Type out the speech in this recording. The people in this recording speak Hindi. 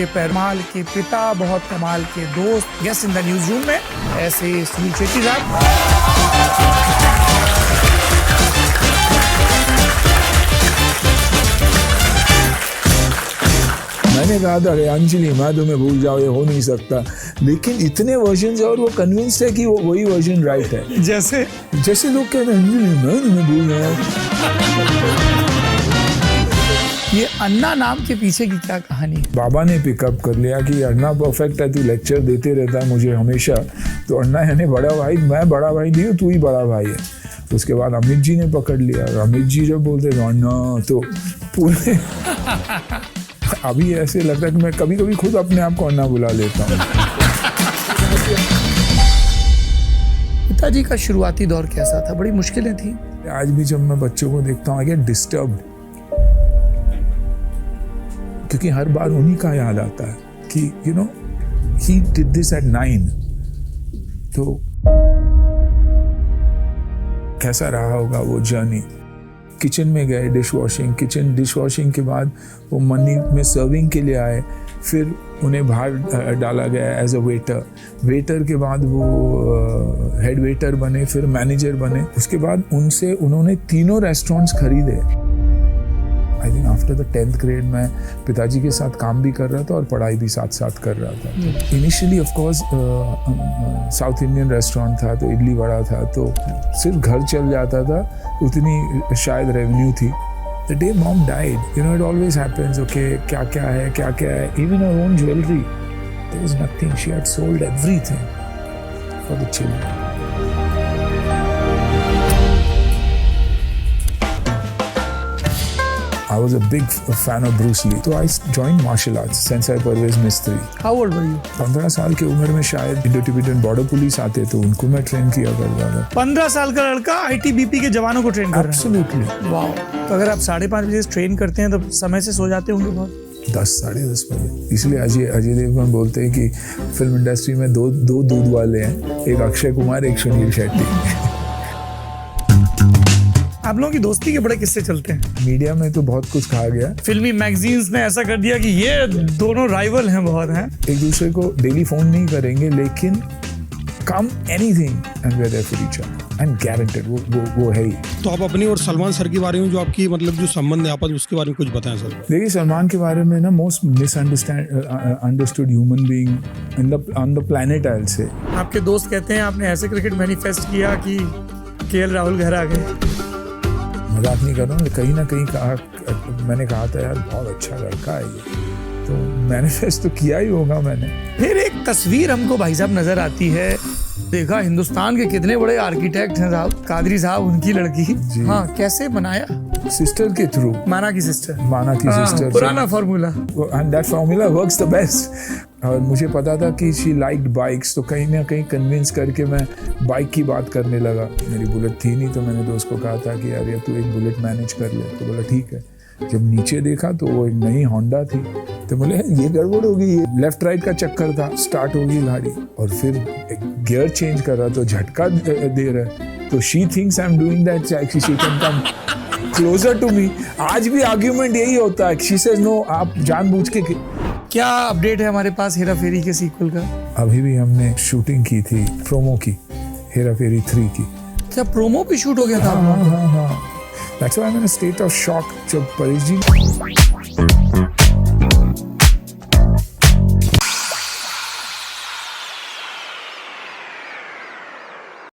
के पैरमाल के पिता, बहुत कमाल के दोस्त, guest in the news room में ऐसे सुनील शेट्टी साहब। मैंने कहा था अरे अंजलि मैं तुम्हें भूल जाओ, ये हो नहीं सकता, लेकिन इतने वर्जन और वो कन्विंस्ड है कि वो वही वर्जन राइट है। जैसे लोग कहते हैं अंजलि मैं तुम्हें भूल जाऊँ। ये अन्ना नाम के पीछे की क्या कहानी? बाबा ने पिकअप कर लिया कि अन्ना परफेक्ट है, तू लेक्चर देते रहता है मुझे हमेशा, तो अन्ना यानी बड़ा भाई, मैं बड़ा भाई नहीं हूँ, तू ही बड़ा भाई है। उसके बाद अमित जी ने पकड़ लिया, अमित जी जब बोलते थे अन्ना तो पूरे अभी ऐसे लगता है कि मैं कभी कभी खुद अपने आप को अन्ना बुला लेता हूँ। पिताजी का शुरुआती दौर कैसा था? बड़ी मुश्किलें थी? आज भी जब मैं बच्चों को देखता हूँ आई गेट डिस्टर्ब्ड, क्योंकि हर बार उन्हीं का याद आता है कि you know he did this eight 9, तो कैसा रहा होगा वो जर्नी। किचन में गए, डिश वॉशिंग के बाद वो मनी में सर्विंग के लिए आए, फिर उन्हें बाहर डाला गया एज अ वेटर के बाद वो हेड वेटर बने, फिर मैनेजर बने। उसके बाद उनसे उन्होंने 3 रेस्टोरेंट्स खरीदे। I think after the 10th grade मैं पिताजी के साथ काम भी कर रहा था और पढ़ाई भी साथ साथ कर रहा था। Initially of course south Indian restaurant था, तो इडली वड़ा था, तो सिर्फ घर चल जाता था, उतनी शायद रेवेन्यू थी। The day mom died, you know it always happens, okay क्या क्या है, even her own jewellery, there was nothing, she had sold everything for the children. I was a big fan of Bruce Lee. So I joined martial arts, Sensei Parvez Mistry. How old were you? 15 साल की उम्र में शायद इंडो-टिबेटन बॉर्डर पुलिस आते, तो उनको मैं ट्रेन किया करता था। 15 साल का लड़का ITBP के जवानों को ट्रेन कर रहा है? Absolutely. वाह। तो अगर आप 5:30 बजे ट्रेन करते हैं तो समय से सो जाते होंगे बहुत? 10 साढ़े 10 बजे। इसलिए अजय देवगन बोलते हैं कि फिल्म इंडस्ट्री में दो दूध वाले हैं, एक अक्षय कुमार, एक सुनील शेट्टी। आप लोगों की दोस्ती के बड़े किस्से चलते हैं। मीडिया में तो बहुत कुछ कहा गया, फिल्मी मैगजीन्स ने ऐसा कर दिया कि ये दोनों राइवल हैं, बहुत हैं। एक दूसरे को डेली फोन नहीं करेंगे, लेकिन come anything and we are there for each other and guaranteed, वो है ही। तो आप अपनी और सलमान सर के बारे में जो आपकी मतलब जो संबंध है आपस, उसके बारे में कुछ बताएं सर। देखिए सलमान के बारे में ना most misunderstood human being on the planet I will say. आपके दोस्त कहते हैं आपने ऐसे क्रिकेट मैनिफेस्ट किया कि KL राहुल घर आ गए। मजाक नहीं कर रहा हूँ, कहीं ना कहीं मैंने कहा था यार बहुत अच्छा लड़का है ये, तो मैनिफेस्ट तो किया ही होगा मैंने। फिर एक तस्वीर हमको भाई साहब नजर आती है, देखा हिंदुस्तान के कितने बड़े आर्किटेक्ट हैं साहब, कादरी साहब, उनकी लड़की। हाँ, कैसे बनाया? सिस्टर के थ्रू, माना की सिस्टर। पुराना formula, and that formula works the best. और मुझे पता था कि शी लाइक्ड बाइक्स, तो कहीं ना कहीं कन्विंस करके मैं बाइक की बात करने लगा। मेरी बुलेट थी नहीं, तो मैंने दोस्त को कहा था कि यार तू एक बुलेट मैनेज कर ले, तो बोला ठीक है। जब नीचे देखा तो वो एक नई होंडा थी, तो बोले ये गड़बड़ हो गई, लेफ्ट राइट का चक्कर था, स्टार्ट हो गई गाड़ी, और फिर गियर चेंज कर रहा तो झटका दे रहा है, तो she thinks I am doing that, she can come closer to me. आज भी आर्ग्यूमेंट यही होता है, शी सेज नो, आप जानबूझ के। क्या अपडेट है हमारे पास हेरा फेरी के सीक्वल का? अभी भी हमने शूटिंग की थी, प्रोमो की, हेरा फेरी 3 की। क्या प्रोमो भी शूट हो गया था? हाँ। That's why I'm in a state of shock जब परेश जी